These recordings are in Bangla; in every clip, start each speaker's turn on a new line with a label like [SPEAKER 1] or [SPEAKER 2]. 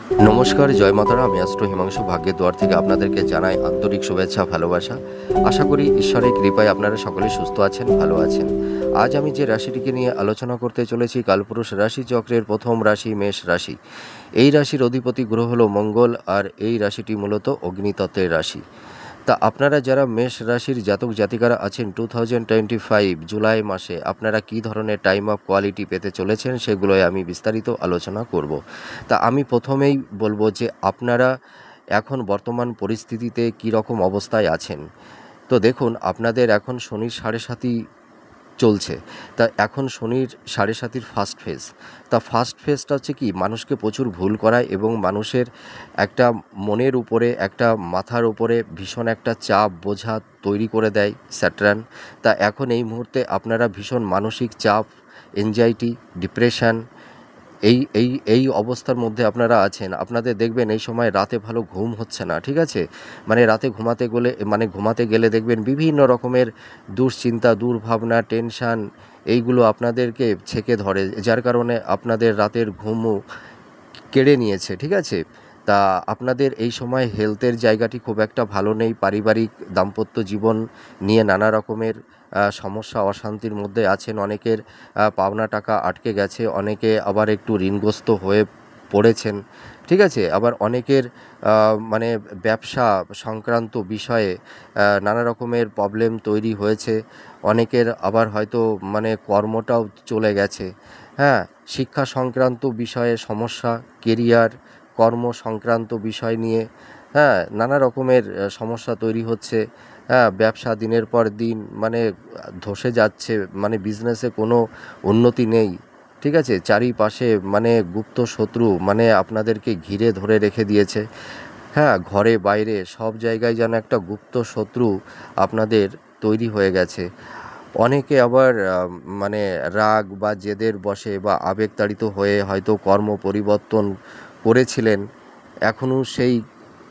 [SPEAKER 1] নমস্কার, জয় মাতারা। আমি অ্যাস্ট্রো হিমাংশু ভাগ্যের দুয়ার থেকে আপনাদেরকে জানাই আন্তরিক শুভেচ্ছা, ভালোবাসা। আশা করি ঈশ্বরের কৃপায় আপনারা সকলে সুস্থ আছেন, ভালো আছেন। আজ আমি যে রাশিটিকে নিয়ে আলোচনা করতে চলেছি, কালপুরুষ রাশি চক্রের প্রথম রাশি মেষ রাশি। এই রাশির অধিপতি গ্রহ হলো মঙ্গল, আর এই রাশিটি মূলত অগ্নিতত্ত্বের রাশি। তা আপনারা যারা মেষ রাশির জাতক জাতিকারা আছেন, 2025 জুলাই মাসে আপনারা কী ধরনের টাইম অফ কোয়ালিটি পেতে চলেছেন সেগুলোই আমি বিস্তারিত আলোচনা করব। তা আমি প্রথমেই বলবো যে আপনারা এখন বর্তমান পরিস্থিতিতে কী রকম অবস্থায় আছেন। তো দেখুন, আপনাদের এখন শনির 7.5 চলছে। তা এখন শনির 7.5 ফার্স্ট ফেজ। তা ফার্স্ট ফেজটা হচ্ছে কি, মানুষকে প্রচুর ভুল করায় এবং মানুষের একটা মনের উপরে, একটা মাথার উপরে ভীষণ একটা চাপ বোঝা তৈরি করে দেয় স্যাটার্ন। তা এখন এই মুহূর্তে আপনারা ভীষণ মানসিক চাপ, এনজাইটি, ডিপ্রেশন, এই এই এই অবস্থার মধ্যে আপনারা আছেন। আপনাদের দেখবেন এই সময় রাতে ভালো ঘুম হচ্ছে না, ঠিক আছে? মানে রাতে ঘুমাতে গেলে দেখবেন বিভিন্ন রকমের দুশ্চিন্তা, দুর্ভাবনা, টেনশান এইগুলো আপনাদেরকে ছেকে ধরে, যার কারণে আপনাদের রাতের ঘুমও কেড়ে নিয়েছে, ঠিক আছে? তা আপনাদের এই সময় হেলথের জায়গাটি খুব একটা ভালো নেই। পারিবারিক দাম্পত্য জীবন নিয়ে নানা রকমের সমস্যা, অশান্তির মধ্যে আছেন। অনেকের পাওনা টাকা আটকে গেছে, অনেকে আবার একটু ঋণগ্রস্ত হয়ে পড়েছেন, ঠিক আছে? আবার অনেকের মানে ব্যবসা সংক্রান্ত বিষয়ে নানা রকমের প্রবলেম তৈরি হয়েছে। অনেকের আবার হয়তো মানে কর্মটাও চলে গেছে। হ্যাঁ, শিক্ষা সংক্রান্ত বিষয়ে সমস্যা, কেরিয়ার, কর্ম সংক্রান্ত বিষয় নিয়ে হ্যাঁ নানা রকমের সমস্যা তৈরি হচ্ছে। হ্যাঁ, ব্যবসা দিনের পর দিন মানে ধসে যাচ্ছে, মানে বিজনেসে কোনো উন্নতি নেই, ঠিক আছে? চারিপাশে মানে গুপ্ত শত্রু মানে আপনাদেরকে ঘিরে ধরে রেখে দিয়েছে। হ্যাঁ, ঘরে বাইরে সব জায়গায় যেন একটা গুপ্ত শত্রু আপনাদের তৈরি হয়ে গেছে। অনেকে আবার মানে রাগ বা জেদের বশে বা আবেগতাড়িত হয়ে হয়তো কর্ম পরিবর্তন করেছিলেন। এখনও সেই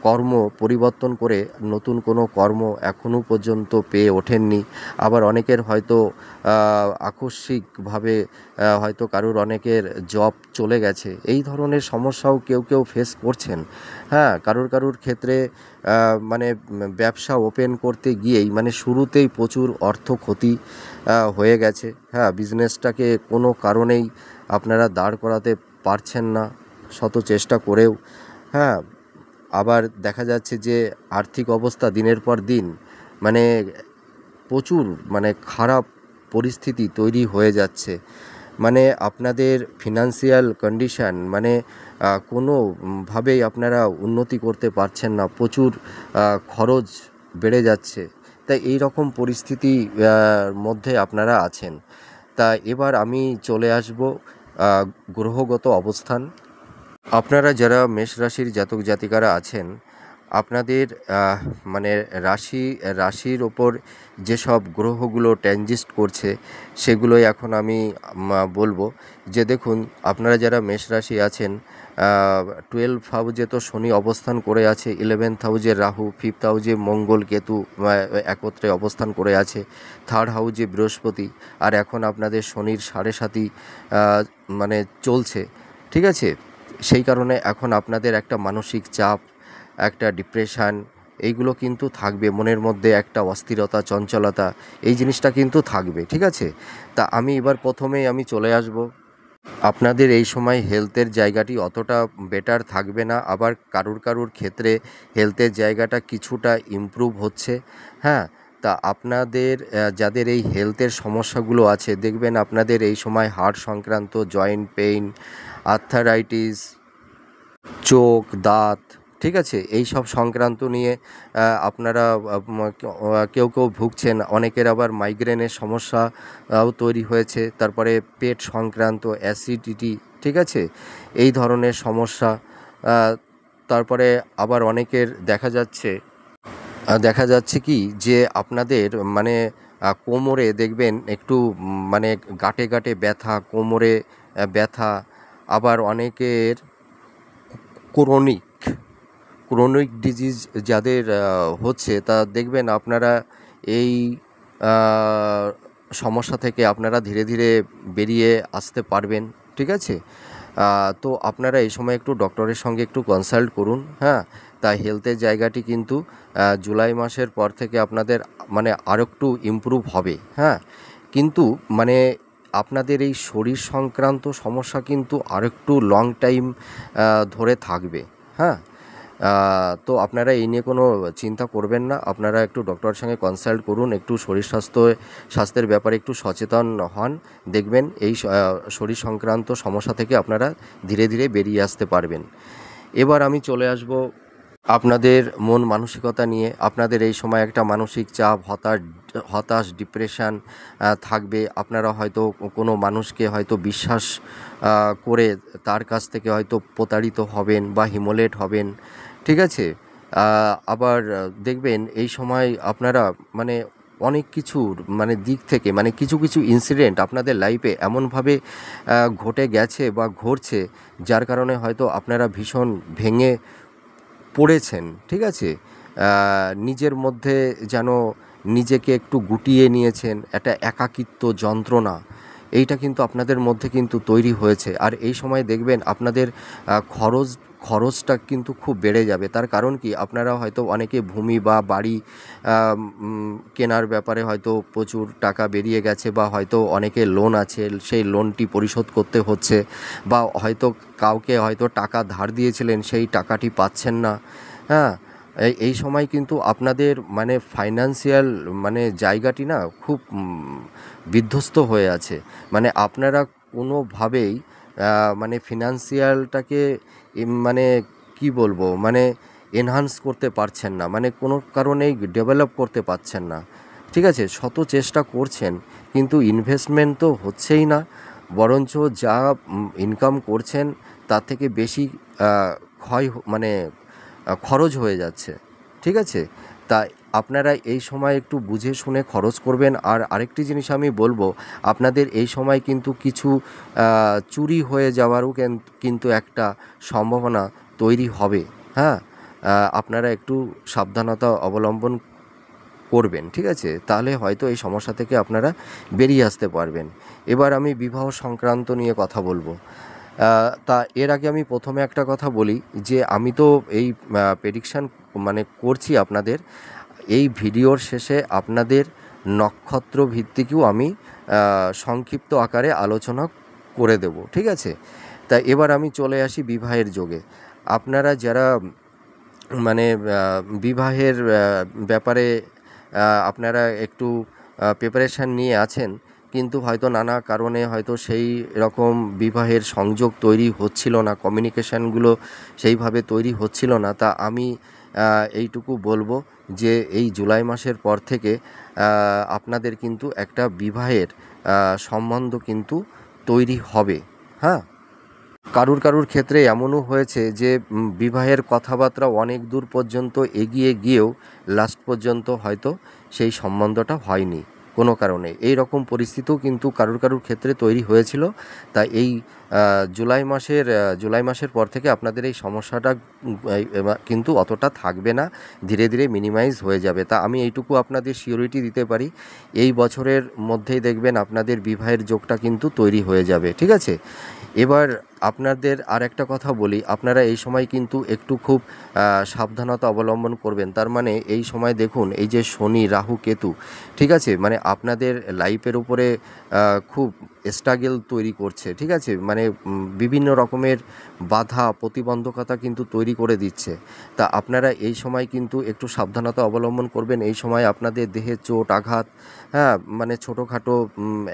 [SPEAKER 1] কর্ম পরিবর্তন করে নতুন কোনো কর্ম এখনও পর্যন্ত পেয়ে ওঠেননি। আবার অনেকের হয়তো আকস্মিকভাবে হয়তো অনেকের জব চলে গেছে। এই ধরনের সমস্যাও কেউ কেউ ফেস করছেন। হ্যাঁ, কারুর ক্ষেত্রে মানে ব্যবসা ওপেন করতে গিয়েই মানে শুরুতেই প্রচুর অর্থ ক্ষতি হয়ে গেছে। হ্যাঁ, বিজনেসটাকে কোনো কারণেই আপনারা দাঁড় করাতে পারছেন না শত চেষ্টা করেও। হ্যাঁ, আবার দেখা যাচ্ছে যে আর্থিক অবস্থা দিনের পর দিন মানে প্রচুর মানে খারাপ পরিস্থিতি তৈরি হয়ে যাচ্ছে। মানে আপনাদের ফিনান্সিয়াল কন্ডিশন মানে কোনোভাবেই আপনারা উন্নতি করতে পারছেন না। প্রচুর খরচ বেড়ে যাচ্ছে। তাই এই রকম পরিস্থিতি মধ্যে আপনারা আছেন। তা এবার আমি চলে আসব গ্রহগত অবস্থান। আপনারা যারা মেষ রাশির জাতক জাতিকারা আছেন, আপনাদের মানে রাশির ওপর যেসব গ্রহগুলো ট্রানজিট করছে সেগুলোই এখন আমি বলবো। যে দেখুন, আপনারা যারা মেষ রাশি আছেন, 12 হাউজে তো শনি অবস্থান করে আছে, 11th হাউজে রাহু, 5th হাউজে মঙ্গল কেতু একত্রে অবস্থান করে আছে, 3rd হাউজে বৃহস্পতি, আর এখন আপনাদের শনির 7.5 মানে চলছে, ঠিক আছে? সেই কারণে এখন আপনাদের একটা মানসিক চাপ, একটা ডিপ্রেশান এইগুলো কিন্তু থাকবে। মনের মধ্যে একটা অস্থিরতা, চঞ্চলতা এই জিনিসটা কিন্তু থাকবে, ঠিক আছে? তা আমি এবার প্রথমেই আমি চলে আসব। আপনাদের এই সময় হেলথের জায়গাটি অতটা বেটার থাকবে না। আবার কারুর ক্ষেত্রে হেলথের জায়গাটা কিছুটা ইমপ্রুভ হচ্ছে। হ্যাঁ, তা আপনাদের যাদের এই হেলথের সমস্যাগুলো আছে, দেখবেন আপনাদের এই সময় হাড় সংক্রান্ত, জয়েন্ট পেইন, আর্থারাইটিস, চোখ, দাঁত, ঠিক আছে? এই সব সংক্রান্ত নিয়ে আপনারা কেউ ভুগছেন। অনেকের আবার মাইগ্রেনের সমস্যাও তৈরি হয়েছে। তারপরে পেট সংক্রান্ত অ্যাসিডিটি, ঠিক আছে? এই ধরনের সমস্যা। তারপরে আবার অনেকের দেখা যাচ্ছে কি যে আপনাদের মানে কোমরে দেখবেন একটু মানে গাঁটে ব্যথা, কোমরে ব্যথা। আবার অনেকের ক্রনিক ক্রনিক ডিজিজ যাদের হচ্ছে, তা দেখবেন আপনারা এই সমস্যা থেকে আপনারা ধীরে ধীরে বেরিয়ে আসতে পারবেন, ঠিক আছে? তো আপনারা এই সময় একটু ডক্টরের সঙ্গে একটু কনসাল্ট করুন, হ্যাঁ। তাই হেলথের জায়গাটি কিন্তু জুলাই মাসের পর থেকে আপনাদের মানে আরও একটু ইমপ্রুভ হবে, হ্যাঁ। কিন্তু মানে আপনাদের এই শরীর সংক্রান্ত সমস্যা কিন্তু আরেকটু লং টাইম ধরে থাকবে, হ্যাঁ। তো আপনারা এই নিয়ে কোনো চিন্তা করবেন না, আপনারা একটু ডক্টরের সঙ্গে কনসাল্ট করুন, একটু স্বাস্থ্যের ব্যাপারে একটু সচেতন হন, দেখবেন এই শরীর সংক্রান্ত সমস্যা থেকে আপনারা ধীরে ধীরে বেরিয়ে আসতে পারবেন। এবার আমি চলে আসব আপনাদের মন মানসিকতা নিয়ে। আপনাদের এই সময় একটা মানসিক চাপ, হতাশ, ডিপ্রেশন থাকবে। আপনারা হয়তো কোনো মানুষকে হয়তো বিশ্বাস করে তার কাছ থেকে হয়তো প্রতারিত হবেন বা হিমোলেট হবেন, ঠিক আছে। আবার দেখবেন এই সময় আপনারা মানে অনেক কিছুর মানে দিক থেকে মানে কিছু কিছু ইনসিডেন্ট আপনাদের লাইফে এমনভাবে ঘটে গেছে বা ঘটছে, যার কারণে হয়তো আপনারা ভীষণ ভেঙে পড়েছেন, ঠিক আছে। নিজের মধ্যে যেন নিজেকে একটু গুটিয়ে নিয়েছেন, একটা একাকিত্ব যন্ত্রণা এইটা কিন্তু আপনাদের মধ্যে কিন্তু তৈরি হয়েছে। আর এই সময় দেখবেন আপনাদের খরচটা কিন্তু খুব বেড়ে যাবে। তার কারণ কি, আপনারা হয়তো অনেকে ভূমি বা বাড়ি কেনার ব্যাপারে হয়তো প্রচুর টাকা বেরিয়ে গেছে, বা হয়তো অনেকে লোন আছে, সেই লোনটি পরিশোধ করতে হচ্ছে, বা হয়তো কাউকে হয়তো টাকা ধার দিয়েছিলেন, সেই টাকাটি পাচ্ছেন না, হ্যাঁ। এই সময় কিন্তু আপনাদের মানে ফাইন্যান্সিয়াল মানে জায়গাটি না খুব বিধ্বস্ত হয়ে আছে। মানে আপনারা কোনোভাবেই মানে ফিনান্সিয়ালটাকে মানে কি বলবো, মানে এনহান্স করতে পারছেন না, মানে কোনো কারণেই ডেভেলপ করতে পারছেন না, ঠিক আছে। শত চেষ্টা করছেন কিন্তু ইনভেস্টমেন্ট তো হচ্ছেই না, বরঞ্চ যা ইনকাম করছেন তার থেকে বেশি মানে খরচ হয়ে যাচ্ছে, ঠিক আছে। তাই আপনারা এই সময় একটু বুঝে শুনে খরচ করবেন। আর আরেকটি জিনিস আমি বলবো, আপনাদের এই সময় কিন্তু কিছু চুরি হয়ে যাওয়ারও কিন্তু একটা সম্ভাবনা তৈরি হবে, হ্যাঁ। আপনারা একটু সাবধানতা অবলম্বন করবেন, ঠিক আছে, তাহলে হয়তো এই সমস্যা থেকে আপনারা বেরিয়ে আসতে পারবেন। এবার আমি বিবাহ সংক্রান্ত নিয়ে কথা বলবো। তা এর আগে আমি প্রথমে একটা কথা বলি যে আমি তো এই প্রেডিকশান মানে করছি আপনাদের, এই ভিডিওর শেষে আপনাদের নক্ষত্র ভিত্তিকও আমি সংক্ষিপ্ত আকারে আলোচনা করে দেব, ঠিক আছে। তা এবার আমি চলে আসি বিবাহের যোগে। আপনারা যারা মানে বিবাহের ব্যাপারে আপনারা একটু প্রিপারেশান নিয়ে আছেন, কিন্তু হয়তো নানা কারণে হয়তো সেই রকম বিবাহের সংযোগ তৈরি হচ্ছিল না, কমিউনিকেশানগুলো সেইভাবে তৈরি হচ্ছিল না। তা আমি এইটুকু বলবো যে এই জুলাই মাসের পর থেকে আপনাদের কিন্তু একটা বিবাহের সম্বন্ধ কিন্তু তৈরি হবে, হ্যাঁ। কারুর ক্ষেত্রে এমনও হয়েছে যে বিবাহের কথাবার্তা অনেক দূর পর্যন্ত এগিয়ে গিয়েও লাস্ট পর্যন্ত হয়তো সেই সম্বন্ধটা হয়নি কোনো কারণে। এই রকম পরিস্থিতিও কিন্তু কারুর ক্ষেত্রে তৈরি হয়েছিল। তাই এই জুলাই মাসের পর থেকে আপনাদের এই সমস্যাটা কিন্তু অতটা থাকবে না, ধীরে ধীরে মিনিমাইজ হয়ে যাবে। তা আমি এইটুকু আপনাদের সিওরিটি দিতে পারি, এই বছরের মধ্যেই দেখবেন আপনাদের বিবাহের যোগটা কিন্তু তৈরি হয়ে যাবে, ঠিক আছে। এবার আপনাদের আর একটা কথা বলি, আপনারা এই সময় কিন্তু একটু খুব সাবধানতা অবলম্বন করবেন। তার মানে এই সময় দেখুন, এই যে শনি, রাহু, কেতু, ঠিক আছে, মানে আপনাদের লাইফের উপরে খুব স্ট্রাগল তৈরি করছে, ঠিক আছে। মানে বিভিন্ন রকমের বাধা প্রতিবন্ধকতা কিন্তু তৈরি করে দিচ্ছে। তা আপনারা এই সময় কিন্তু একটু সাবধানতা অবলম্বন করবেন। এই সময় আপনাদের দেহে চোট আঘাত, হ্যাঁ, মানে ছোটোখাটো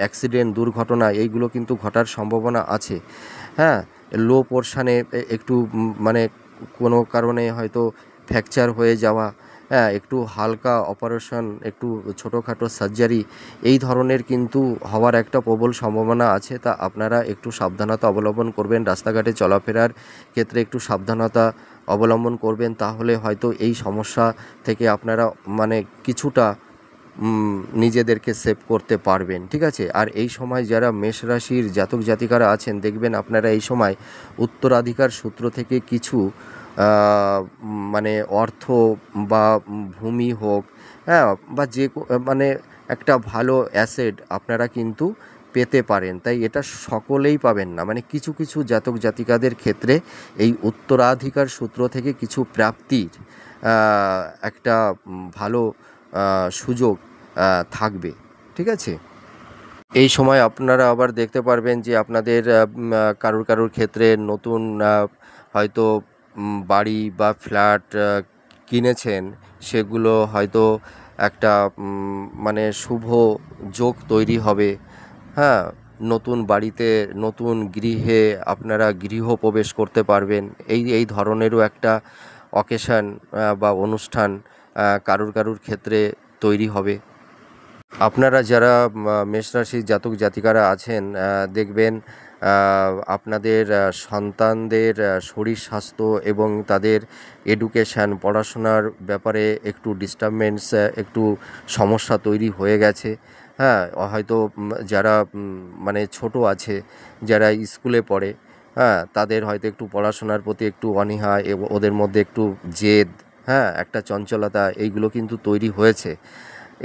[SPEAKER 1] অ্যাক্সিডেন্ট, দুর্ঘটনা এইগুলো কিন্তু ঘটার সম্ভাবনা আছে, হ্যাঁ। লো পোরশানে একটু মানে কোনো কারণে হয়তো ফ্র্যাকচার হয়ে যাওয়া, হ্যাঁ, একটু হালকা অপারেশন, একটু ছোটোখাটো সার্জারি, এই ধরনের কিন্তু হওয়ার একটা প্রবল সম্ভাবনা আছে। তা আপনারা একটু সাবধানতা অবলম্বন করবেন, রাস্তাঘাটে চলাফেরার ক্ষেত্রে একটু সাবধানতা অবলম্বন করবেন, তাহলে হয়তো এই সমস্যা থেকে আপনারা মানে কিছুটা নিজেদেরকে সেভ করতে পারবেন, ঠিক আছে। আর এই সময় যারা মেষ রাশির জাতক জাতিকারা আছেন, দেখবেন আপনারা এই সময় উত্তরাধিকার সূত্র থেকে কিছু মানে অর্থ বা ভূমি হোক, হ্যাঁ, বা মানে একটা ভালো অ্যাসেট আপনারা কিন্তু পেতে পারেন। তাই এটা সকলেই পাবেন না, মানে কিছু কিছু জাতক জাতিকাদের ক্ষেত্রে এই উত্তরাধিকার সূত্র থেকে কিছু প্রাপ্তির একটা ভালো সুযোগ থাকবে। ঠিক আছে? এই সময় আপনারা আবার দেখতে পারবেন যে আপনাদের কারুর কারুর ক্ষেত্রে নতুন হয়তো বাড়ি বা ফ্ল্যাট কিনেছেন, সেগুলো হয়তো একটা মানে শুভ যোগ তৈরি হবে। হ্যাঁ, নতুন বাড়িতে নতুন গৃহে আপনারা গৃহপ্রবেশ করতে পারবেন। এই ধরনেরও একটা অকেশান বা অনুষ্ঠান কারুর কারুর ক্ষেত্রে তৈরি হবে। আপনারা যারা মেষ রাশির জাতক জাতিকারা আছেন, দেখবেন আপনাদের সন্তানদের শরীর স্বাস্থ্য এবং তাদের এডুকেশান পড়াশোনার ব্যাপারে একটু ডিস্টারবেন্স, একটু সমস্যা তৈরি হয়ে গেছে। হ্যাঁ, হয়তো যারা মানে ছোট আছে, যারা স্কুলে পড়ে, হ্যাঁ, তাদের হয়তো একটু পড়াশোনার প্রতি একটু অনীহা এবং ওদের মধ্যে একটু জেদ, হ্যাঁ, একটা চঞ্চলতা, এইগুলো কিন্তু তৈরি হয়েছে।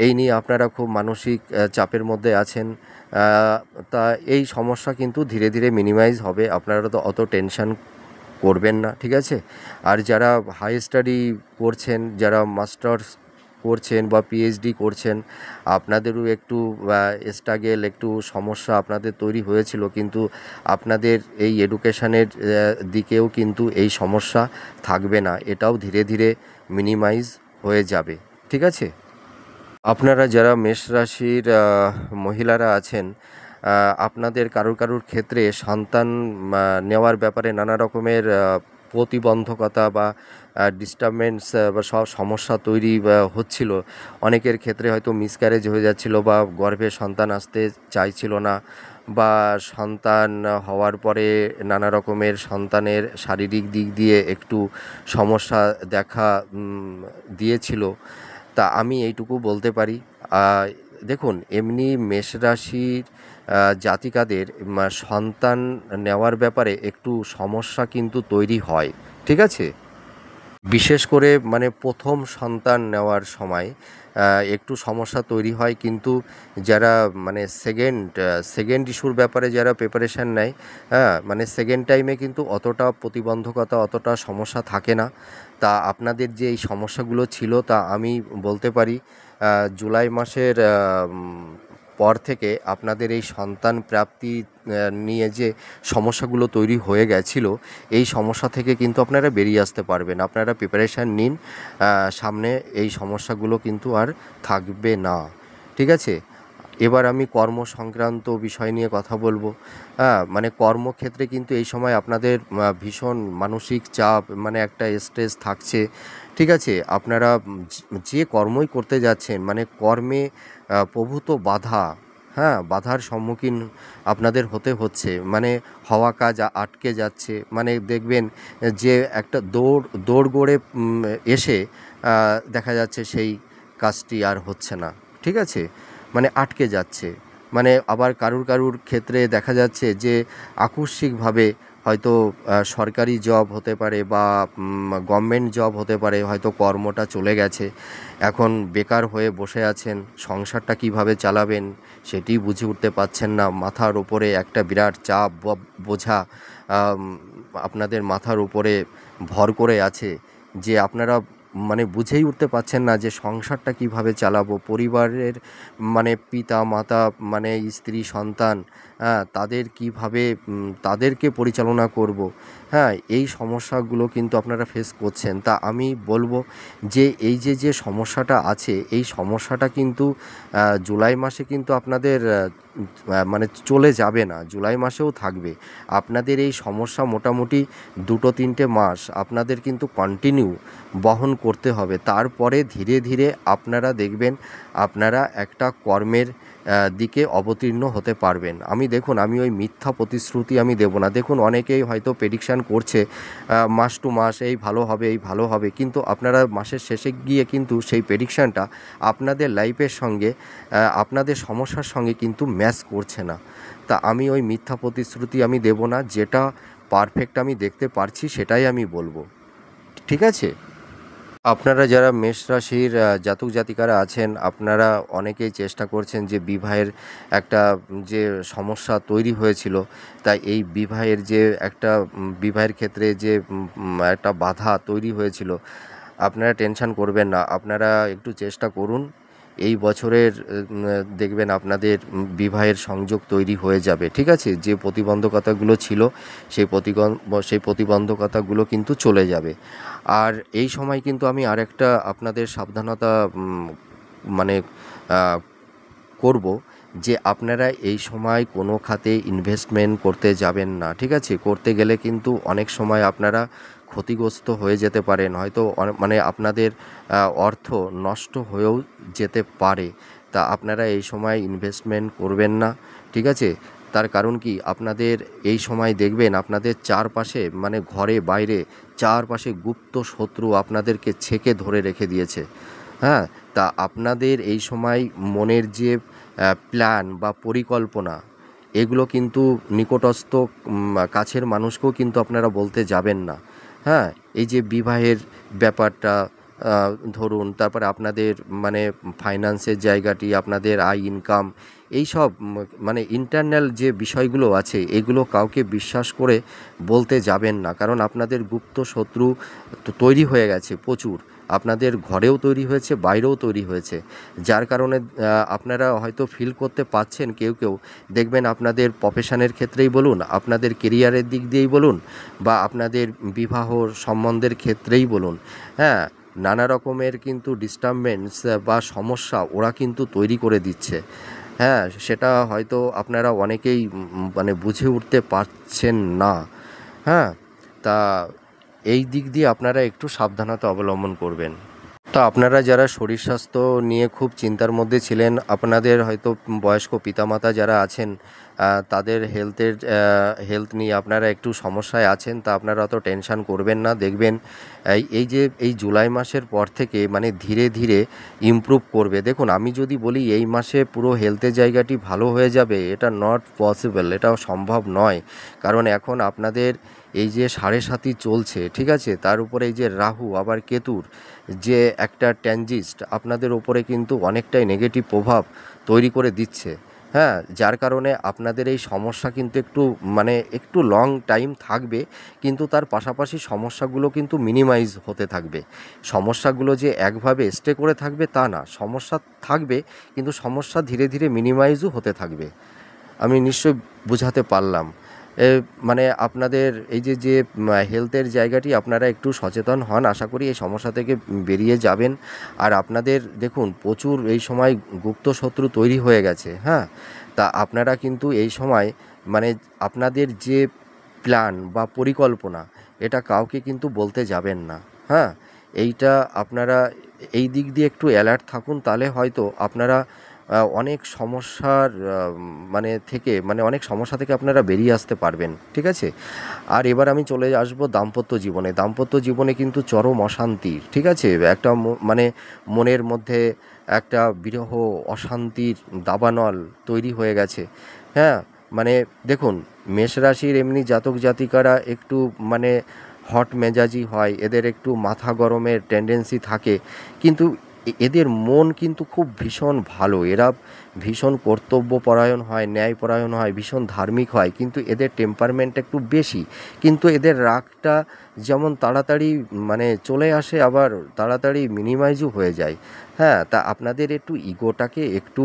[SPEAKER 1] এই নিয়ে আপনারা খুব মানসিক চাপের মধ্যে আছেন। তা এই সমস্যা কিন্তু ধীরে ধীরে মিনিমাইজ হবে। আপনারা তো অত টেনশন করবেন না, ঠিক আছে? আর যারা হাই স্টাডি করছেন, যারা মাস্টার্স করছেন বা পিএইচডি করছেন, আপনাদেরও একটু স্ট্রাগেল, একটু সমস্যা আপনাদের তৈরি হয়েছিল, কিন্তু আপনাদের এই এডুকেশানের দিকেও কিন্তু এই সমস্যা থাকবে না। এটাও ধীরে ধীরে মিনিমাইজ হয়ে যাবে। ঠিক আছে? আপনারা যারা মেষ রাশির মহিলারা আছেন, আপনাদের কারুর কারুর ক্ষেত্রে সন্তান নেওয়ার ব্যাপারে নানা রকমের প্রতিবন্ধকতা বা ডিস্টারবেন্স বা সমস্যা তৈরি হচ্ছিল। অনেকের ক্ষেত্রে হয়তো মিসক্যারেজ হয়ে যাচ্ছিল বা গর্ভে সন্তান আসতে চাইছিল না, বা সন্তান হওয়ার পরে নানা রকমের সন্তানের শারীরিক দিক দিয়ে একটু সমস্যা দেখা দিয়েছিল। তা আমি এইটুকু বলতে পারি, দেখুন, এমনি মেষ রাশির জাতিকাদের সন্তান নেওয়ার ব্যাপারে একটু সমস্যা কিন্তু তৈরি হয়। ঠিক আছে? বিশেষ করে মানে প্রথম সন্তান নেওয়ার সময় একটু সমস্যা তৈরি হয়, কিন্তু যারা মানে সেকেন্ড ইস্যুর ব্যাপারে যারা প্রিপারেশান নেয়, হ্যাঁ, মানে সেকেন্ড টাইমে কিন্তু অতটা প্রতিবন্ধকতা, অতটা সমস্যা থাকে না। তা আপনাদের যে এই সমস্যাগুলো ছিল, তা আমি বলতে পারি জুলাই মাসের পর থেকে আপনাদের এই সন্তান প্রাপ্তি নিয়ে যে সমস্যাগুলো তৈরি হয়ে গেছিলো, এই সমস্যা থেকে কিন্তু আপনারা বেরিয়ে আসতে পারবেন। আপনারা প্রিপারেশান নিন, সামনে এই সমস্যাগুলো কিন্তু আর থাকবে না। ঠিক আছে? এবার আমি কর্ম সংক্রান্ত বিষয় নিয়ে কথা বলবো। হ্যাঁ, মানে কর্মক্ষেত্রে কিন্তু এই সময় আপনাদের ভীষণ মানসিক চাপ, মানে একটা স্ট্রেস থাকছে। ঠিক আছে? আপনারা যে কর্মই করতে যাচ্ছেন, মানে কর্মে প্রভূত বাধা, হ্যাঁ, বাধার সম্মুখীন আপনাদের হতে হচ্ছে। মানে হওয়া কাজ আটকে যাচ্ছে। মানে দেখবেন যে একটা দৌড় গড়ে এসে দেখা যাচ্ছে সেই কাজটি আর হচ্ছে না। ঠিক আছে? মানে আটকে যাচ্ছে। মানে আবার কারুর কারুর ক্ষেত্রে দেখা যাচ্ছে যে আকস্মিকভাবে হয়তো সরকারি জব হতে পারে বা গভর্নমেন্ট জব হতে পারে, হয়তো কর্মটা চলে গেছে। এখন বেকার হয়ে বসে আছেন, সংসারটা কীভাবে চালাবেন সেটিই বুঝে উঠতে পারছেন না। মাথার ওপরে একটা বিরাট চাপ বা বোঝা আপনাদের মাথার উপরে ভর করে আছে, যে আপনারা মানে বুঝেই উঠতে পারছেন না যে সংসারটা কীভাবে চালাবো, পরিবারের মানে পিতা মাতা, মানে স্ত্রী সন্তান, হ্যাঁ, তাদের কীভাবে তাদেরকে পরিচালনা করব। হ্যাঁ, এই সমস্যাগুলো কিন্তু আপনারা ফেস করছেন। তা আমি বলবো যে এই যে সমস্যাটা আছে, এই সমস্যাটা কিন্তু জুলাই মাসে কিন্তু আপনাদের মানে চলে যাবে না, জুলাই মাসেও থাকবে। আপনাদের এই সমস্যা মোটামুটি 2-3 মাস আপনাদের কিন্তু কন্টিনিউ বহন করতে হবে। তারপরে ধীরে ধীরে আপনারা দেখবেন আপনারা একটা কর্মের দিকে অবতীর্ণ হতে পারবেন। দেখুন, আমি ওই মিথ্যা প্রতিশ্রুতি আমি দেবো না। দেখুন, অনেকেই হয়তো প্রেডিকশান করছে মাস টু মাস এই ভালো হবে, এই ভালো হবে, কিন্তু আপনারা মাসের শেষে গিয়ে কিন্তু সেই প্রেডিকশানটা আপনাদের লাইফের সঙ্গে, আপনাদের সমস্যার সঙ্গে কিন্তু ম্যাচ করছে না। তা আমি ওই মিথ্যা প্রতিশ্রুতি আমি দেবো না। যেটা পারফেক্ট আমি দেখতে পারছি সেটাই আমি বলবো। ঠিক আছে? আপনারা যারা মেষ রাশির জাতক জাতিকারা আছেন, আপনারা অনেকেই চেষ্টা করছেন যে বিবাহের একটা যে সমস্যা তৈরি হয়েছিল, তাই এই বিবাহের যে একটা বিবাহের ক্ষেত্রে যে একটা বাধা তৈরি হয়েছিল, আপনারা টেনশন করবেন না। আপনারা একটু চেষ্টা করুন। এই বছরের দেখবেন আপনাদের বিবাহের সংযোগ তৈরি হয়ে যাবে। ঠিক আছে? যে প্রতিবন্ধকতাগুলো ছিল সেই প্রতিবন্ধকতাগুলো কিন্তু চলে যাবে। আর এই সময় কিন্তু আমি আরেকটা আপনাদের সাবধানতা মানে আ করব যে আপনারা এই সময় কোনো খাতে ইনভেস্টমেন্ট করতে যাবেন না। ঠিক আছে? করতে গেলে কিন্তু অনেক সময় আপনারা ক্ষতিগ্রস্ত হয়ে যেতে পারেন। হয়তো মানে আপনাদের অর্থ নষ্ট হয়েও যেতে পারে। তা আপনারা এই সময় ইনভেস্টমেন্ট করবেন না। ঠিক আছে? তার কারণ কি, আপনাদের এই সময় দেখবেন আপনাদের চারপাশে মানে ঘরে বাইরে চারপাশে গুপ্ত শত্রু আপনাদেরকে ছেঁকে ধরে রেখে দিয়েছে। হ্যাঁ? তা আপনাদের এই সময় মনের যে প্ল্যান বা পরিকল্পনা, এগুলো কিন্তু নিকটস্থ কাছের মানুষকেও কিন্তু আপনারা বলতে যাবেন না। হ্যাঁ? এই যে বিবাহের ব্যাপারটা ধরুন, তারপরে আপনাদের মানে ফাইন্যান্সের জায়গাটি, আপনাদের আয় ইনকাম, এইসব মানে ইন্টারনাল যে বিষয়গুলো আছে, এগুলো কাউকে বিশ্বাস করে বলতে যাবেন না। কারণ আপনাদের গুপ্ত শত্রু তো তৈরি হয়ে গেছে প্রচুর। আপনাদের ঘরেও তৈরি হয়েছে, বাইরেও তৈরি হয়েছে। যার কারণে আপনারা হয়তো ফিল করতে পারছেন, কেউ দেখবেন আপনাদের প্রফেশনের ক্ষেত্রেই বলুন, আপনাদের কেরিয়ারের দিক দিয়েই বলুন, বা আপনাদের বিবাহ সম্বন্ধের ক্ষেত্রেই বলুন, হ্যাঁ? নানা রকমের কিন্তু ডিস্টার্বেন্স বা সমস্যা ওরা কিন্তু তৈরি করে দিচ্ছে। হ্যাঁ? সেটা হয়তো আপনারা অনেকেই মানে বুঝে উঠতে পারছেন না। হ্যাঁ? তা এই দিক দিয়ে আপনারা একটু সাবধানতা অবলম্বন করবেন। তো আপনারা যারা শরীর স্বাস্থ্য নিয়ে খুব চিন্তার মধ্যে ছিলেন, আপনাদের হয়তো বয়স্ক পিতামাতা যারা আছেন, তাদের হেলথ নিয়ে আপনারা একটু সমস্যায় আছেন, তা আপনারা অত টেনশন করবেন না। দেখবেন এই জুলাই মাসের পর থেকে মানে ধীরে ধীরে ইমপ্রুভ করবে। দেখুন, আমি যদি বলি এই মাসে পুরো হেলথের জায়গাটি ভালো হয়ে যাবে, এটা নট পসিবল, এটাও সম্ভব নয়। কারণ এখন আপনাদের এই যে সাড়ে সাতি চলছে, ঠিক আছে, তার উপরে এই যে রাহু আবার কেতুর যে একটা ট্যানজিস্ট আপনাদের ওপরে কিন্তু অনেকটাই নেগেটিভ প্রভাব তৈরি করে দিচ্ছে। হ্যাঁ? যার কারণে আপনাদের এই সমস্যা কিন্তু একটু লং টাইম থাকবে, কিন্তু তার পাশাপাশি সমস্যাগুলো কিন্তু মিনিমাইজ হতে থাকবে। সমস্যাগুলো যে একভাবে স্টে করে থাকবে তা না, সমস্যা থাকবে, কিন্তু সমস্যা ধীরে ধীরে মিনিমাইজও হতে থাকবে। আমি নিশ্চয়ই বুঝাতে পারলাম। এ মানে আপনাদের এই যে হেলথের জায়গাটি আপনারা একটু সচেতন হন। আশা করি এই সমস্যা থেকে বেরিয়ে যাবেন। আর আপনাদের দেখুন প্রচুর এই সময় গুপ্ত শত্রু তৈরি হয়ে গেছে, হ্যাঁ? তা আপনারা কিন্তু এই সময় মানে আপনাদের যে প্ল্যান বা পরিকল্পনা, এটা কাউকে কিন্তু বলতে যাবেন না, হ্যাঁ? এইটা আপনারা এই দিক দিয়ে একটু অ্যালার্ট থাকুন, তাহলে হয়তো আপনারা অনেক সমস্যার অনেক সমস্যা থেকে আপনারা বেরিয়ে আসতে পারবেন। ঠিক আছে? আর এবার আমি চলে আসবো দাম্পত্য জীবনে। দাম্পত্য জীবনে কিন্তু চরম অশান্তি, ঠিক আছে? একটা মনের মধ্যে একটা বিরহ অশান্তির দাবানল তৈরি হয়ে গেছে। হ্যাঁ? মানে দেখুন, মেষ রাশির এমনি জাতক জাতিকারা একটু মানে হট মেজাজি হয়, এদের একটু মাথা গরমের টেন্ডেন্সি থাকে, কিন্তু এদের মন কিন্তু খুব ভীষণ ভালো। এরা ভীষণ কর্তব্যপরায়ণ হয়, ন্যায়পরায়ণ হয়, ভীষণ ধার্মিক হয়, কিন্তু এদের টেম্পারমেন্ট একটু বেশি। কিন্তু এদের রাগটা যেমন তাড়াতাড়ি মানে চলে আসে, আবার তাড়াতাড়ি মিনিমাইজও হয়ে যায়। হ্যাঁ? তা আপনাদের একটু ইগোটাকে একটু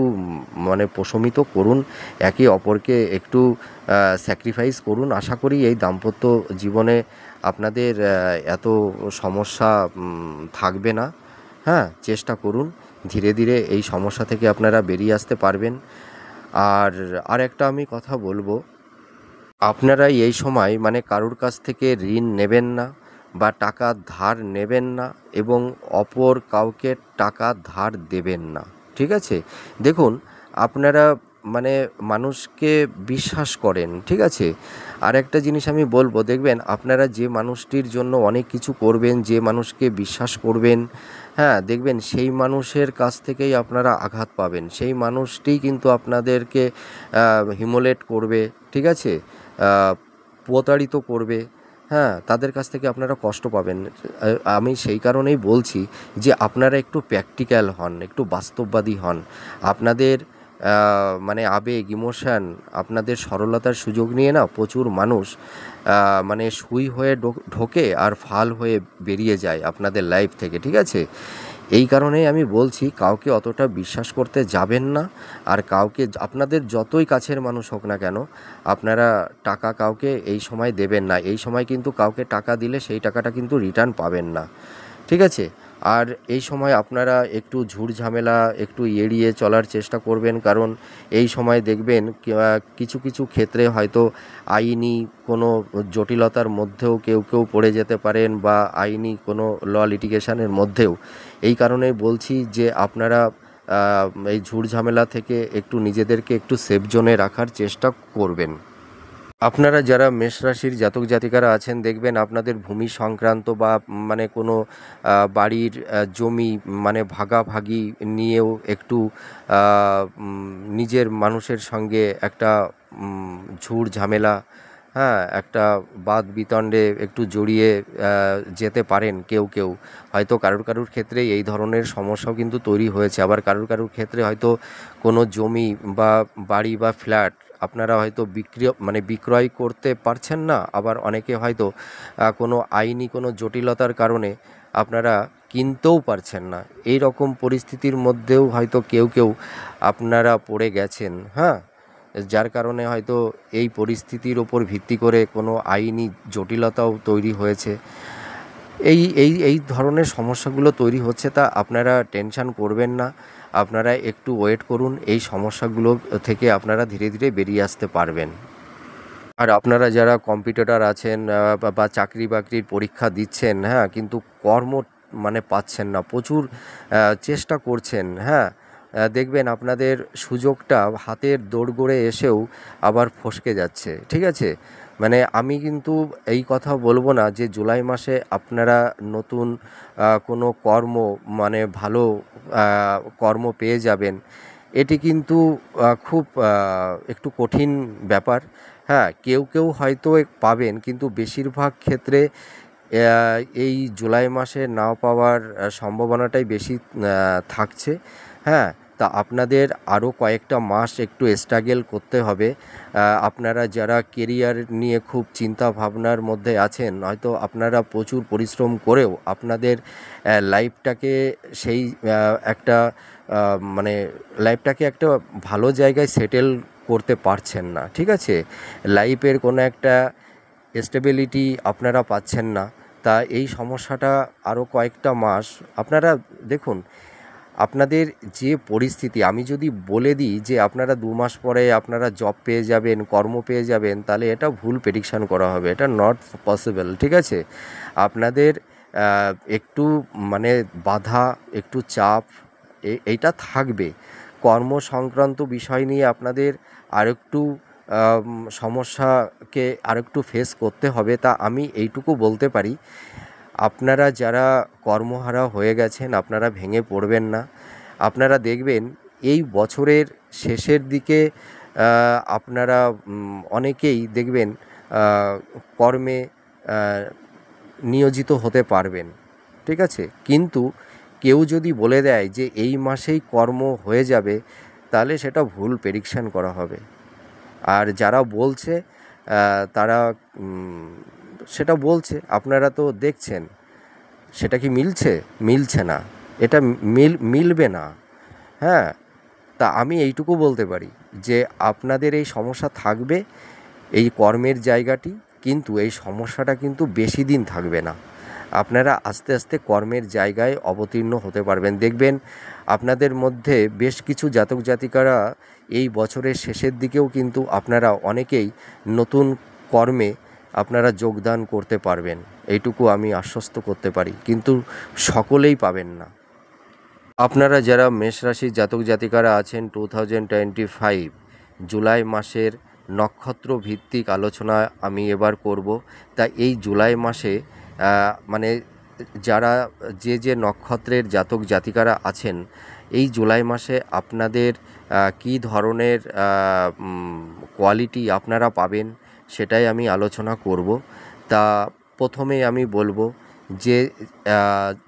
[SPEAKER 1] মানে প্রশমিত করুন, একে অপরকে একটু স্যাক্রিফাইস করুন। আশা করি এই দাম্পত্য জীবনে আপনাদের এত সমস্যা থাকবে না। হ্যাঁ? চেষ্টা করুন। ধীরে ধীরে এই সমস্যা থেকে আপনারা বেরিয়ে আসতে পারবেন। আর আরেকটা আমি কথা বলবো, আপনারা এই সময় মানে কারুর কাছ থেকে ঋণ নেবেন না বা টাকা ধার নেবেন না, এবং অপর কাউকে টাকা ধার দেবেন না। ঠিক আছে? দেখুন, আপনারা মানে মানুষকে বিশ্বাস করেন, ঠিক আছে? আরেকটা জিনিস আমি বলবো, দেখবেন আপনারা যে মানুষটির জন্য অনেক কিছু করবেন, যে মানুষকে বিশ্বাস করবেন, হ্যাঁ, দেখবেন সেই মানুষের কাছ থেকেই আপনারা আঘাত পাবেন। সেই মানুষটিই কিন্তু আপনাদেরকে হিউমিলিয়েট করবে, ঠিক আছে? প্রতারিত করবে। হ্যাঁ, তাদের কাছ থেকে আপনারা কষ্ট পাবেন। আমি সেই কারণেই বলছি যে আপনারা একটু প্র্যাকটিক্যাল হন, একটু বাস্তববাদী হন। আপনাদের মানে আবেগ, ইমোশান, আপনাদের সরলতার সুযোগ নিয়ে না প্রচুর মানুষ মানে সুই হয়ে ঢোকে আর ফাল হয়ে বেরিয়ে যায় আপনাদের লাইফ থেকে, ঠিক আছে? এই কারণেই আমি বলছি কাউকে অতটা বিশ্বাস করতে যাবেন না। আর কাউকে আপনাদের যতই কাছের মানুষ হোক না কেন, আপনারা টাকা কাউকে এই সময় দেবেন না। এই সময় কিন্তু কাউকে টাকা দিলে সেই টাকাটা কিন্তু রিটার্ন পাবেন না, ঠিক আছে? আর এই সময় আপনারা একটু ঝুট-ঝামেলা একটু এড়িয়ে চলার চেষ্টা করবেন। কারণ এই সময় দেখবেন কিছু, কিছু ক্ষেত্রে হয়তো আইনি কোনো জটিলতার মধ্যেও কেউ পড়ে যেতে পারেন, বা আইনি কোনো লিটিগেশনের মধ্যেও। এই কারণেই বলছি যে আপনারা আ এই ঝুট-ঝামেলা থেকে একটু নিজেদেরকে একটু সেফ জোনে রাখার চেষ্টা করবেন। আপনারা যারা মেষ রাশির জাতক জাতিকারা আছেন, দেখবেন আপনাদের ভূমি সংক্রান্ত বা মানে কোনো বাড়ির জমি মানে ভাগাভাগি নিয়েও একটু নিজের মানুষের সঙ্গে একটা ঝুট ঝামেলা, হ্যাঁ, একটা বাদ বিতণ্ডে একটু জড়িয়ে যেতে পারেন কেউ হয়তো কারুর ক্ষেত্রে এই ধরনের সমস্যাও কিন্তু তৈরি হয়েছে। আবার কারুর ক্ষেত্রে হয়তো কোনো জমি বা বাড়ি বা ফ্ল্যাট আপনারা হয়তো বিক্রয় করতে পারছেন না। আবার অনেকে হয়তো কোনো আইনি কোনো জটিলতার কারণে আপনারা কিনতেও পারছেন না। এই রকম পরিস্থিতির মধ্যেও হয়তো কেউ আপনারা পড়ে গেছেন, হ্যাঁ? যার কারণে হয়তো এই পরিস্থিতির ওপর ভিত্তি করে কোনো আইনি জটিলতাও তৈরি হয়েছে। এই ধরনের সমস্যাগুলো তৈরি হচ্ছে, তা আপনারা টেনশন করবেন না। আপনারা একটু ওয়েট করুন। এই সমস্যাগুলো থেকে আপনারা ধীরে ধীরে বেরিয়ে আসতে পারবেন। আর আপনারা যারা কম্পিটিটর আছেন বা চাকরি-বাকরির পরীক্ষা দিচ্ছেন, হ্যাঁ? কিন্তু কর্ম মানে পাচ্ছেন না। প্রচুর চেষ্টা করছেন, হ্যাঁ? দেখবেন আপনাদের সুযোগটা হাতের দোরগোড়ে এসেও আবার ফসকে যাচ্ছে, ঠিক আছে? মানে আমি কিন্তু এই কথা বলব না যে জুলাই মাসে আপনারা নতুন কোনো কর্ম মানে ভালো আ কর্ম পেয়ে যাবেন। এটি কিন্তু খুব একটু কঠিন ব্যাপার। হ্যাঁ, কেউ হয়তো পাবেন, কিন্তু বেশিরভাগ ক্ষেত্রে এই জুলাই মাসে না পাওয়ার সম্ভাবনাটাই বেশি থাকছে। হ্যাঁ, তা আপনাদের আরও কয়েকটা মাস একটু স্ট্রাগল করতে হবে। আপনারা যারা কেরিয়ার নিয়ে খুব চিন্তা ভাবনার মধ্যে আছেন, হয়তো আপনারা প্রচুর পরিশ্রম করেও আপনাদের লাইফটাকে সেই একটা মানে লাইফটাকে একটা ভালো জায়গায় সেটেল করতে পারছেন না, ঠিক আছে? লাইফের কোনো একটা স্টেবিলিটি আপনারা পাচ্ছেন না। তা এই সমস্যাটা আরও কয়েকটা মাস আপনারা দেখুন। আপনাদের যে পরিস্থিতি, আমি যদি বলে দিই যে আপনারা 2 মাস পরে আপনারা জব পেয়ে যাবেন, কর্ম পেয়ে যাবেন, তাহলে এটা ভুল প্রেডিকশন করা হবে। এটা নট পসিবল, ঠিক আছে? আপনাদের একটু মানে বাধা, একটু চাপ এইটা থাকবে। কর্ম সংক্রান্ত বিষয় নিয়ে আপনাদের আরেকটু সমস্যাকে আরেকটু ফেস করতে হবে। তা আমি এইটুকু বলতে পারি, আপনারা যারা কর্মহারা হয়ে গেছেন, আপনারা ভেঙে পড়বেন না। আপনারা দেখবেন এই বছরের শেষের দিকে আপনারা অনেকেই দেখবেন আ কর্মে আ নিয়োজিত হতে পারবেন, ঠিক আছে? কিন্তু কেউ যদি বলে দেয় যে এই মাসেই কর্ম হয়ে যাবে, তাহলে সেটা ভুল প্রেডিকশন করা হবে। আর যারা বলছে তারা সেটা বলছে, আপনারা তো দেখছেন। সেটা কি মিলছে? মিলছে না। এটা মিলবে না, হ্যাঁ? তা আমি এইটুকু বলতে পারি যে আপনাদের এই সমস্যা থাকবে, এই কর্মের জায়গাটি, কিন্তু এই সমস্যাটা কিন্তু বেশি দিন থাকবে না। আপনারা আস্তে আস্তে কর্মের জায়গায় অবতীর্ণ হতে পারবেন। দেখবেন আপনাদের মধ্যে বেশ কিছু জাতক জাতিকারা এই বছরের শেষের দিকেও কিন্তু আপনারা অনেকেই নতুন কর্মে আপনারা যোগদান করতে পারবেন। এইটুকু আমি আশ্বস্ত করতে পারি, কিন্তু সকলেই পাবেন না। আপনারা যারা মেষ রাশির জাতক জাতিকারা আছেন, 2025 জুলাই মাসের নক্ষত্র ভিত্তিক আলোচনা আমি এবার করব। তা এই জুলাই মাসে মানে যারা যে নক্ষত্রের জাতক জাতিকারা আছেন, এই জুলাই মাসে আপনাদের কী ধরনের কোয়ালিটি আপনারা পাবেন, সেটাই আমি আলোচনা করব। তা প্রথমেই আমি বলবো যে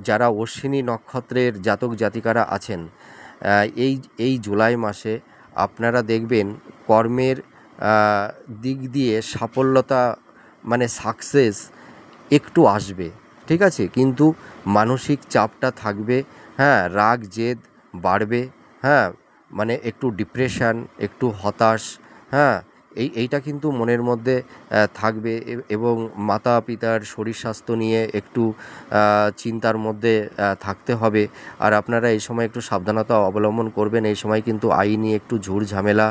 [SPEAKER 1] যারা অশ্বিনী নক্ষত্রের জাতক জাতিকারা আছেন, এই এই জুলাই মাসে আপনারা দেখবেন কর্মের দিক দিয়ে সাফল্যতা মানে সাকসেস একটু আসবে, ঠিক আছে, কিন্তু মানসিক চাপটা থাকবে। হ্যাঁ, রাগ জেদ বাড়বে। হ্যাঁ, মানে একটু ডিপ্রেশন, একটু হতাশ। হ্যাঁ, এইটা কিন্তু মনের মধ্যে থাকবে এবং মাতা পিতার শরীর স্বাস্থ্য নিয়ে একটু চিন্তার মধ্যে থাকতে হবে। আর আপনারা এই সময় একটু সাবধানতা অবলম্বন করবেন। এই সময় কিন্তু আইনি একটু ঝুট ঝামেলা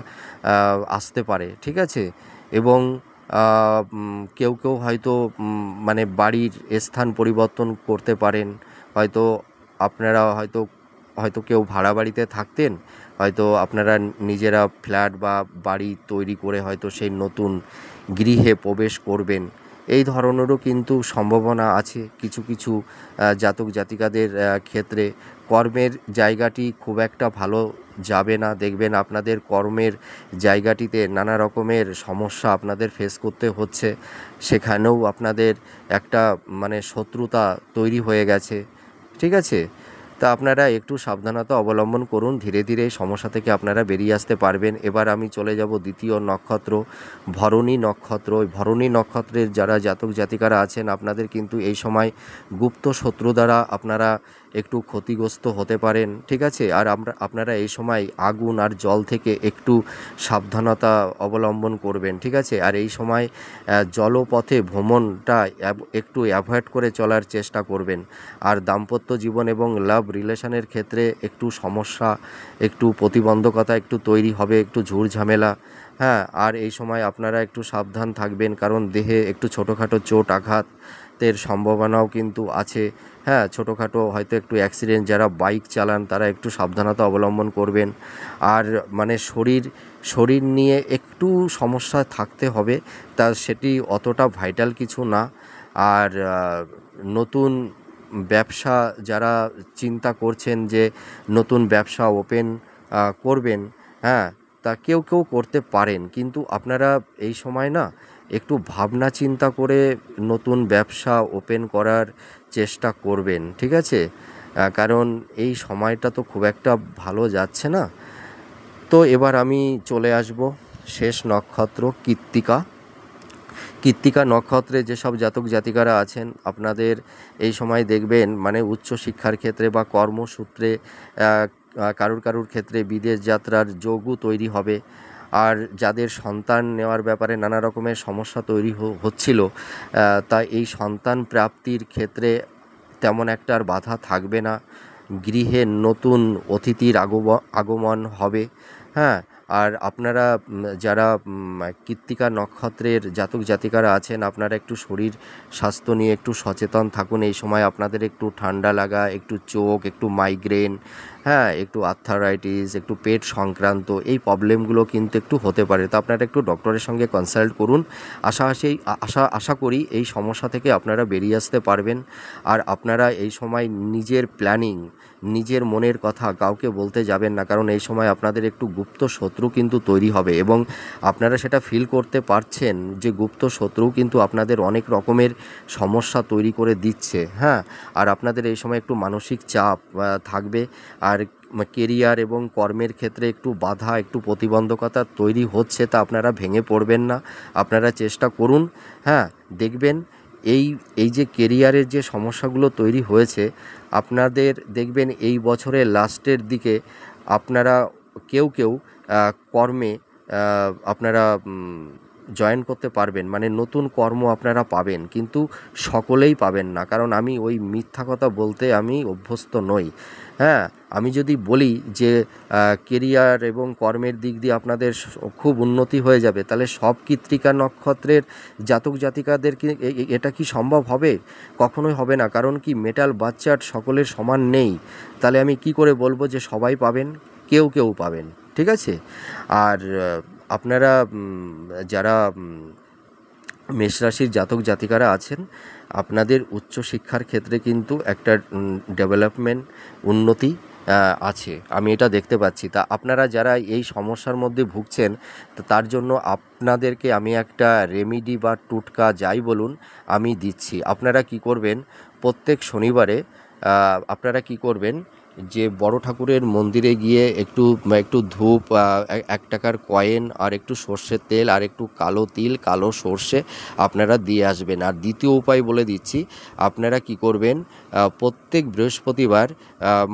[SPEAKER 1] আসতে পারে, ঠিক আছে। এবং কেউ কেউ হয়তো মানে বাড়ির স্থান পরিবর্তন করতে পারেন। হয়তো আপনারা হয়তো হয়তো কেউ ভাড়া বাড়িতে থাকতেন, হয়তো আপনারা নিজেরা ফ্ল্যাট বা বাড়ি তৈরি করে হয়তো সেই নতুন গৃহে প্রবেশ করবেন। এই ধরনেরও কিন্তু সম্ভাবনা আছে কিছু কিছু জাতক জাতিকাদের ক্ষেত্রে। কর্মের জায়গাটি খুব একটা ভালো যাবে না, দেখবেন আপনাদের কর্মের জায়গাটিতে নানা রকমের সমস্যা আপনাদের ফেস করতে হচ্ছে। সেখানেও আপনাদের একটা মানে শত্রুতা তৈরি হয়ে গেছে, ঠিক আছে। তা আপনারা একটু সাবধানতা অবলম্বন করুন, ধীরে ধীরে এই সমস্যা থেকে আপনারা বেরিয়ে আসতে পারবেন। এবার আমি চলে যাব দ্বিতীয় নক্ষত্র, ভরণী নক্ষত্র। ওই ভরণী নক্ষত্রের যারা জাতক জাতিকারা আছেন, আপনাদের কিন্তু এই সময় গুপ্ত শত্রু দ্বারা আপনারা একটু ক্ষতিগ্রস্ত হতে পারেন, ঠিক আছে। আর আপনারা এই সময় আগুন আর জল থেকে একটু সাবধানতা অবলম্বন করবেন, ঠিক আছে। আর এই সময় জলপথে ভ্রমণটা একটু অ্যাভয়েড করে চলার চেষ্টা করবেন। আর দাম্পত্য জীবন এবং লাভ রিলেশনের ক্ষেত্রে একটু সমস্যা, একটু প্রতিবন্ধকতা একটু তৈরি হবে, একটু ঝুট ঝামেলা। হ্যাঁ, আর এই সময় আপনারা একটু সাবধান থাকবেন, কারণ দেহে একটু ছোটোখাটো চোট আঘাতের সম্ভাবনাও কিন্তু আছে। হ্যাঁ, ছোটোখাটো হয়তো একটু অ্যাক্সিডেন্ট, যারা বাইক চালান তারা একটু সাবধানতা অবলম্বন করবেন। আর মানে শরীর নিয়ে একটু সমস্যা থাকতে হবে, তা সেটি অতটা ভাইটাল কিছু না। আর নতুন ব্যবসা যারা চিন্তা করছেন যে নতুন ব্যবসা ওপেন করবেন, হ্যাঁ, তা কেউ কেউ করতে পারেন, কিন্তু আপনারা এই সময় না একটু ভাবনা চিন্তা করে নতুন ব্যবসা ওপেন করার চেষ্টা করবেন, ঠিক আছে। কারণ এই সময়টা তো খুব একটা ভালো যাচ্ছে না। তো এবার আমি চলে আসব শেষ নক্ষত্র, কৃত্তিকা। কৃত্তিকা নক্ষত্রে যেসব জাতক জাতিকারা আছেন, আপনাদের এই সময় দেখবেন মানে উচ্চশিক্ষার ক্ষেত্রে বা কর্মসূত্রে কারুর ক্ষেত্রে বিদেশ যাত্রার যোগও তৈরি হবে। আর যাদের সন্তান নেওয়ার ব্যাপারে নানা রকমের সমস্যা তৈরি হচ্ছিল, তা এই সন্তান প্রাপ্তির ক্ষেত্রে তেমন একটা আর বাধা থাকবে না। গৃহে নতুন অতিথির আগমন হবে। হ্যাঁ, আর আপনারা যারা কৃত্তিকা নক্ষত্রের জাতক জাতিকারা আছেন, আপনারা একটু শরীর স্বাস্থ্য নিয়ে একটু সচেতন থাকুন। এই সময় আপনাদের একটু ঠান্ডা লাগা, একটু চোখ, একটু মাইগ্রেন, হ্যাঁ, একটু আর্থারাইটিস, একটু পেট সংক্রান্ত এই প্রবলেমগুলো কিন্তু একটু হতে পারে। তো আপনারা একটু ডক্টরের সঙ্গে কনসাল্ট করুন। আশা করি এই সমস্যা থেকে আপনারা বেরিয়ে আসতে পারবেন। আর আপনারা এই সময় নিজের প্ল্যানিং, নিজের মনের কথা কাউকে বলতে যাবেন না, কারণ এই সময় আপনাদের একটু গুপ্ত শত্রু কিন্তু তৈরি হবে এবং আপনারা সেটা ফিল করতে পারছেন যে গুপ্ত শত্রু কিন্তু আপনাদের অনেক রকমের সমস্যা তৈরি করে দিচ্ছে। হ্যাঁ, আর আপনাদের এই সময় একটু মানসিক চাপ থাকবে। আর কেরিয়ার এবং কর্মের ক্ষেত্রে একটু বাধা, একটু প্রতিবন্ধকতা তৈরি হচ্ছে, তা আপনারা ভেঙে পড়বেন না, আপনারা চেষ্টা করুন। হ্যাঁ, দেখবেন এই এই যে কেরিয়ারের যে সমস্যাগুলো তৈরি হয়েছে, আপনাদের দেখবেন এই বছরের লাস্টের দিকে আপনারা কেউ কেউ কর্মে আপনারা জয়েন করতে পারবেন, মানে নতুন কর্ম আপনারা পাবেন, কিন্তু সকলেই পাবেন না, কারণ আমি ওই মিথ্যা কথা বলতে আমি অভ্যস্ত নই। হ্যাঁ, আমি যদি বলি যে কেরিয়ার এবং কর্মের দিক দিয়ে আপনাদের খুব উন্নতি হয়ে যাবে, তাহলে সব কৃত্তিকা নক্ষত্রের জাতক জাতিকাদের কি এটা কি সম্ভব হবে? কখনোই হবে না, কারণ কি মেটাল বাচ্চার সকলের সমান নেই। তাহলে আমি কি করে বলবো যে সবাই পাবেন? কেউ কেউ পাবেন, ঠিক আছে। আর আপনারা যারা মেষ রাশির জাতক জাতিকারা আছেন, আপনাদের উচ্চশিক্ষার ক্ষেত্রে কিন্তু একটা ডেভেলপমেন্ট, উন্নতি আছে, আমি এটা দেখতে পাচ্ছি। তা আপনারা যারা এই সমস্যার মধ্যে ভুগছেন, তো তার জন্য আপনাদেরকে আমি একটা রেমেডি বা টোটকা যাই বলুন আমি দিচ্ছি। আপনারা কি করবেন, প্রত্যেক শনিবারে আপনারা কি করবেন, যে বড় ঠাকুরের মন্দিরে গিয়ে একটু একটু ধূপ, 1 টাকার কয়েন, আর একটু সর্ষের তেল, আর একটু কালো তিল, কালো সর্ষে আপনারা দিয়ে আসবেন। আর দ্বিতীয় উপায় বলে দিচ্ছি, আপনারা কি করবেন, প্রত্যেক বৃহস্পতিবার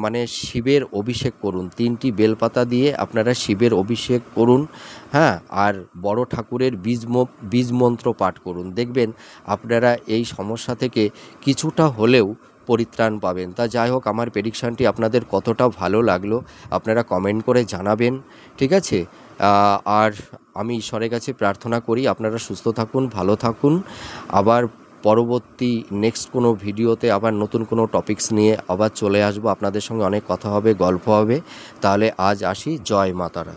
[SPEAKER 1] মানে শিবের অভিষেক করুন। 3টি বেলপাতা দিয়ে আপনারা শিবের অভিষেক করুন, হ্যাঁ। আর বড় ঠাকুরের বীজ মন্ত্র পাঠ করুন। দেখবেন আপনারা এই সমস্যা থেকে কিছুটা হলেও পরিত্রাণ পাবেন। তা যাই হোক, আমার প্রেডিকশানটি আপনাদের কতটা ভালো লাগলো আপনারা কমেন্ট করে জানাবেন, ঠিক আছে? আর আমি ঈশ্বরের কাছে প্রার্থনা করি আপনারা সুস্থ থাকুন, ভালো থাকুন। আবার পরবর্তী নেক্সট কোনো ভিডিওতে আবার নতুন কোনো টপিকস নিয়ে আবার চলে আসবো। আপনাদের সঙ্গে অনেক কথা হবে, গল্প হবে। তাহলে আজ আসি। জয় মাতারা।